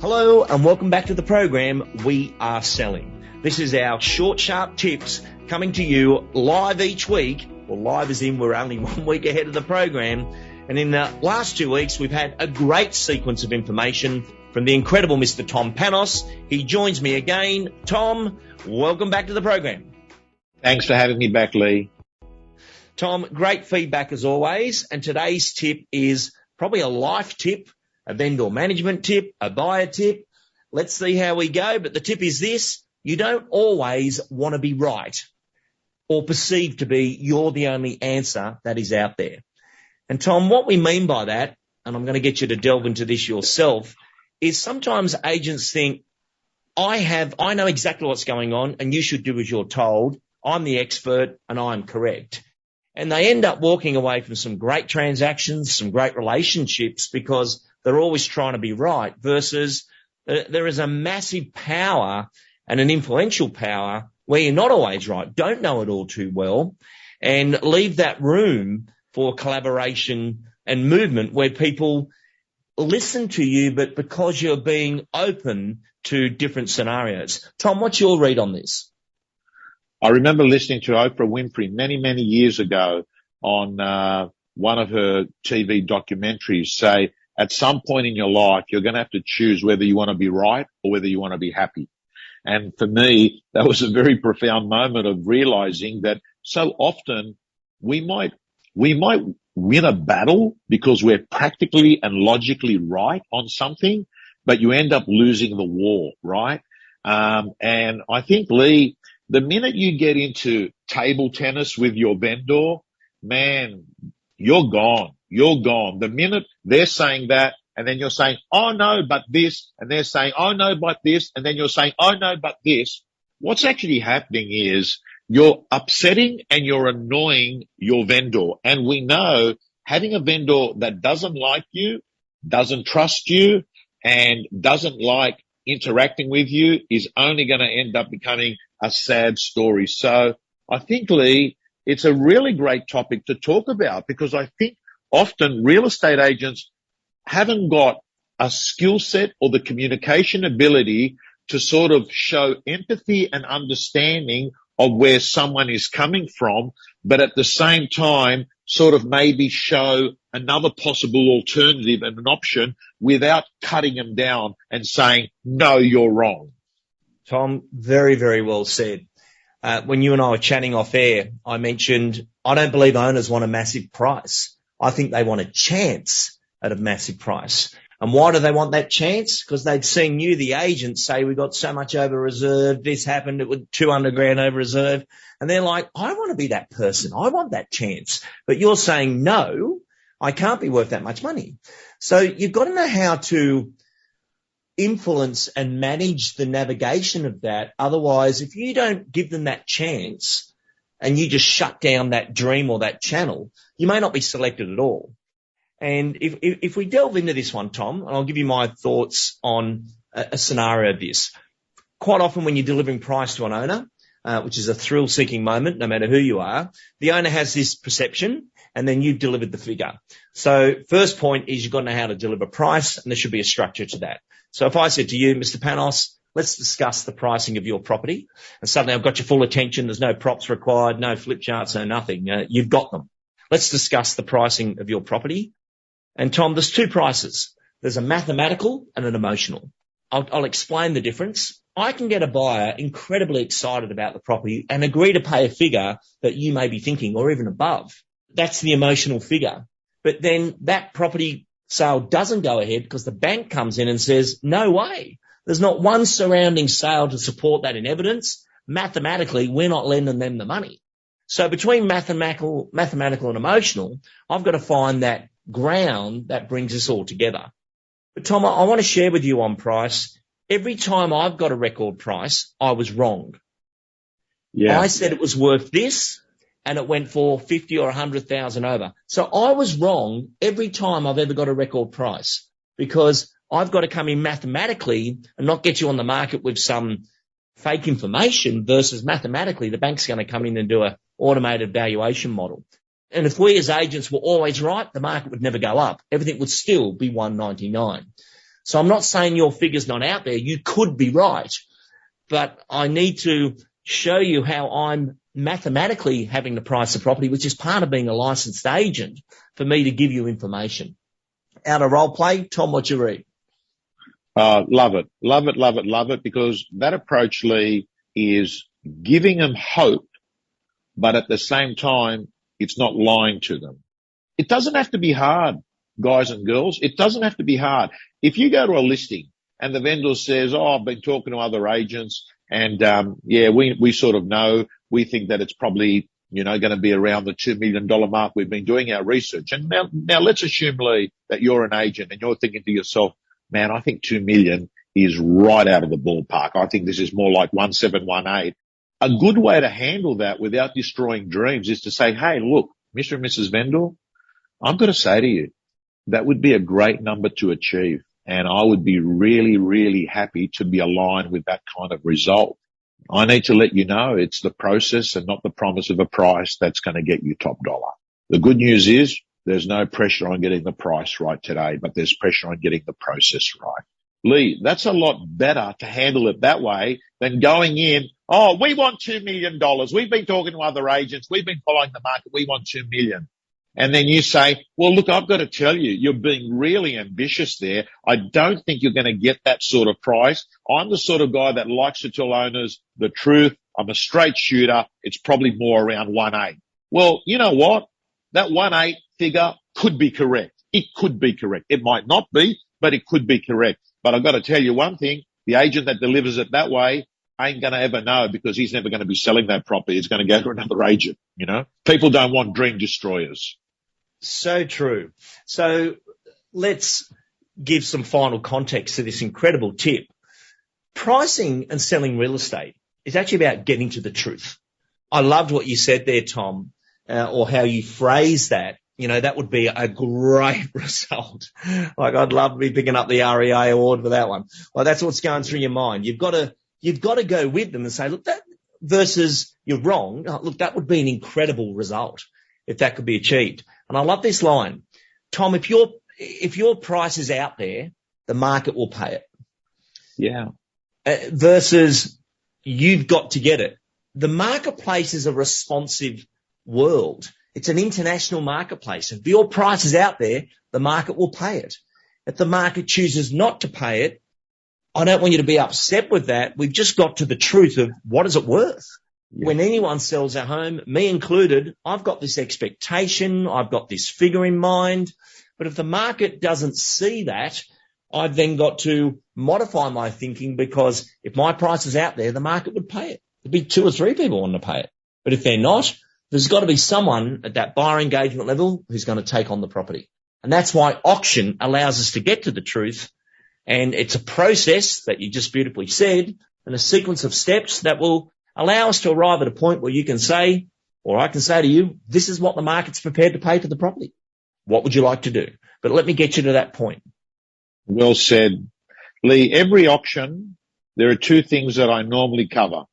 Hello and welcome back to the program, We Are Selling. This is our short, sharp tips coming to you live each week. Well, live as in we're only 1 week ahead of the program. And in the last 2 weeks, we've had a great sequence of information from the incredible Mr. Tom Panos. He joins me again. Tom, welcome back to the program. Thanks for having me back, Lee. Tom, great feedback as always. And today's tip is probably a life tip, a vendor management tip, a buyer tip. Let's see how we go. But the tip is this: you don't always want to be right or perceived to be you're the only answer that is out there. And Tom, what we mean by that, and I'm going to get you to delve into this yourself, is sometimes agents think, I know exactly what's going on and you should do as you're told. I'm the expert and I'm correct. And they end up walking away from some great transactions, some great relationships because they're always trying to be right, versus there is a massive power and an influential power where you're not always right, don't know it all too well, and leave that room for collaboration and movement where people listen to you, but because you're being open to different scenarios. Tom, what's your read on this? I remember listening to Oprah Winfrey many, many years ago on one of her TV documentaries say, at some point in your life, you're going to have to choose whether you want to be right or whether you want to be happy. And for me, that was a very profound moment of realizing that so often we might win a battle because we're practically and logically right on something, but you end up losing the war, right? And I think, Lee, the minute you get into table tennis with your vendor, man, you're gone. You're gone. The minute they're saying that, and then you're saying, oh no, but this, and they're saying, oh no, but this, and then you're saying, oh no, but this, what's actually happening is you're upsetting and you're annoying your vendor. And we know having a vendor that doesn't like you, doesn't trust you, and doesn't like interacting with you is only going to end up becoming a sad story. So I think, Lee, it's a really great topic to talk about because I think often real estate agents haven't got a skill set or the communication ability to sort of show empathy and understanding of where someone is coming from, but at the same time sort of maybe show another possible alternative and an option without cutting them down and saying, no, you're wrong. Tom, very, very well said. When you and I were chatting off air, I mentioned I don't believe owners want a massive price. I think they want a chance at a massive price. And why do they want that chance? Because they'd seen you, the agent, say we got so much over reserve, this happened, it was 200 grand over reserve. And they're like, I want to be that person. I want that chance. But you're saying, no, I can't be worth that much money. So you've got to know how to influence and manage the navigation of that. Otherwise, if you don't give them that chance and you just shut down that dream or that channel, you may not be selected at all. And if we delve into this one, Tom, and I'll give you my thoughts on a scenario of this. Quite often when you're delivering price to an owner, which is a thrill-seeking moment, no matter who you are, the owner has this perception and then you've delivered the figure. So first point is you've got to know how to deliver price, and there should be a structure to that. So if I said to you, Mr. Panos, let's discuss the pricing of your property, and suddenly I've got your full attention, there's no props required, no flip charts, no nothing. You've got them. Let's discuss the pricing of your property. And Tom, there's two prices. There's a mathematical and an emotional. I'll explain the difference. I can get a buyer incredibly excited about the property and agree to pay a figure that you may be thinking or even above. That's the emotional figure. But then that property sale doesn't go ahead because the bank comes in and says, no way. There's not one surrounding sale to support that in evidence. Mathematically, we're not lending them the money. So between mathematical and emotional, I've got to find that ground that brings us all together. But Tom, I want to share with you on price. Every time I've got a record price, I was wrong. Yeah. I said it was worth this, and it went for 50 or 100,000 over. So I was wrong every time I've ever got a record price, because I've got to come in mathematically and not get you on the market with some fake information, versus mathematically the bank's going to come in and do an automated valuation model. And if we as agents were always right, the market would never go up. Everything would still be 199. So I'm not saying your figure's not out there. You could be right, but I need to show you how I'm mathematically having to price the property, which is part of being a licensed agent, for me to give you information. Out of role play, Tom, what you read? Love it. Love it, love it, love it, because that approach, Lee, is giving them hope, but at the same time, it's not lying to them. It doesn't have to be hard, guys and girls. It doesn't have to be hard. If you go to a listing and the vendor says, oh, I've been talking to other agents and, we sort of know, we think that it's probably, going to be around the $2 million mark. We've been doing our research. And now let's assume, Lee, that you're an agent and you're thinking to yourself, man, I think 2 million is right out of the ballpark. I think this is more like 1718. A good way to handle that without destroying dreams is to say, hey, look, Mr. and Mrs. Vendor, I've got to say to you, that would be a great number to achieve. And I would be really, really happy to be aligned with that kind of result. I need to let you know it's the process and not the promise of a price that's going to get you top dollar. The good news is there's no pressure on getting the price right today, but there's pressure on getting the process right. Lee, that's a lot better to handle it that way than going in, oh, we want $2 million. We've been talking to other agents. We've been following the market. We want 2 million. And then you say, well, look, I've got to tell you, you're being really ambitious there. I don't think you're going to get that sort of price. I'm the sort of guy that likes to tell owners the truth. I'm a straight shooter. It's probably more around 1.8. Well, you know what? That 1.8 figure could be correct. It could be correct. It might not be, but it could be correct. But I've got to tell you one thing, the agent that delivers it that way ain't going to ever know, because he's never going to be selling that property. It's going to go to another agent, People don't want dream destroyers. So true. So let's give some final context to this incredible tip. Pricing and selling real estate is actually about getting to the truth. I loved what you said there, Tom, or how you phrased that. That would be a great result. Like, I'd love to be picking up the REA award for that one. Well, that's what's going through your mind. You've got to go with them and say, look, that versus you're wrong. Look, that would be an incredible result if that could be achieved. And I love this line. Tom, if your price is out there, the market will pay it. Yeah. Versus you've got to get it. The marketplace is a responsive world. It's an international marketplace. If your price is out there, the market will pay it. If the market chooses not to pay it, I don't want you to be upset with that. We've just got to the truth of what is it worth. Yeah. When anyone sells a home, me included, I've got this expectation, I've got this figure in mind. But if the market doesn't see that, I've then got to modify my thinking, because if my price is out there, the market would pay it. There'd be 2 or 3 people wanting to pay it. But if they're not, there's got to be someone at that buyer engagement level who's going to take on the property. And that's why auction allows us to get to the truth. And it's a process that you just beautifully said, and a sequence of steps that will allow us to arrive at a point where you can say, or I can say to you, this is what the market's prepared to pay for the property. What would you like to do? But let me get you to that point. Well said. Lee, every auction, there are 2 things that I normally cover.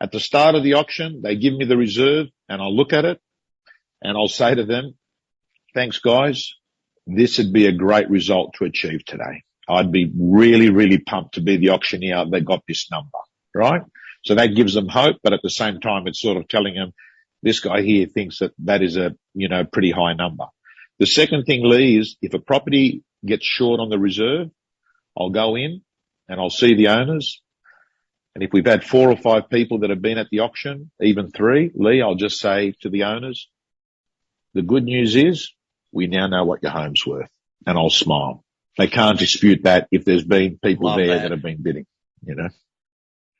At the start of the auction, they give me the reserve and I'll look at it and I'll say to them, thanks guys, this would be a great result to achieve today. I'd be really, really pumped to be the auctioneer that got this number, right? So that gives them hope, but at the same time, it's sort of telling them this guy here thinks that is a, pretty high number. The second thing, Lee, is if a property gets short on the reserve, I'll go in and I'll see the owners. And if we've had 4 or 5 people that have been at the auction, even 3, Lee, I'll just say to the owners, the good news is we now know what your home's worth. And I'll smile. They can't dispute that if there's been people that have been bidding,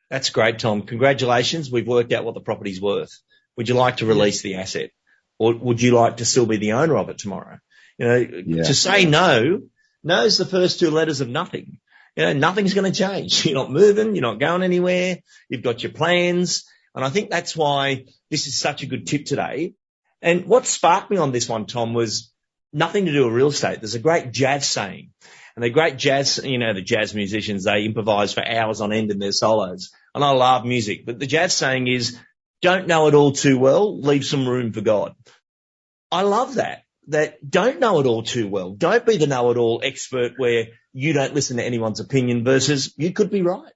That's great, Tom. Congratulations. We've worked out what the property's worth. Would you like to release the asset? Or would you like to still be the owner of it tomorrow? To say no is the first 2 letters of nothing. Nothing's going to change. You're not moving. You're not going anywhere. You've got your plans. And I think that's why this is such a good tip today. And what sparked me on this one, Tom, was nothing to do with real estate. There's a great jazz saying. And the great jazz, the jazz musicians, they improvise for hours on end in their solos. And I love music. But the jazz saying is, don't know it all too well, leave some room for God. I love that. that don't know it all too well. Don't be the know-it-all expert where you don't listen to anyone's opinion versus you could be right.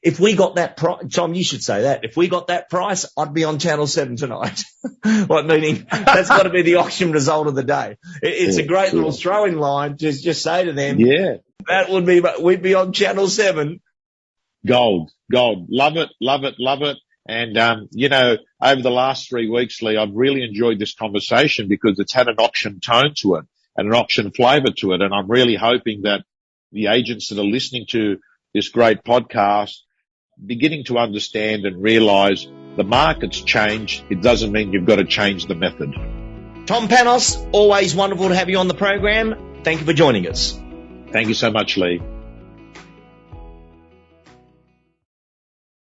If we got that price, Tom, you should say that. If we got that price, I'd be on Channel 7 tonight. Like, meaning that's got to be the auction result of the day. It's a great little throwing line. Just say to them, that would be, we'd be on Channel 7. Gold. Love it. And, over the last 3 weeks, Lee, I've really enjoyed this conversation because it's had an auction tone to it and an auction flavor to it. And I'm really hoping that the agents that are listening to this great podcast beginning to understand and realize the market's changed. It doesn't mean you've got to change the method. Tom Panos, always wonderful to have you on the program. Thank you for joining us. Thank you so much, Lee.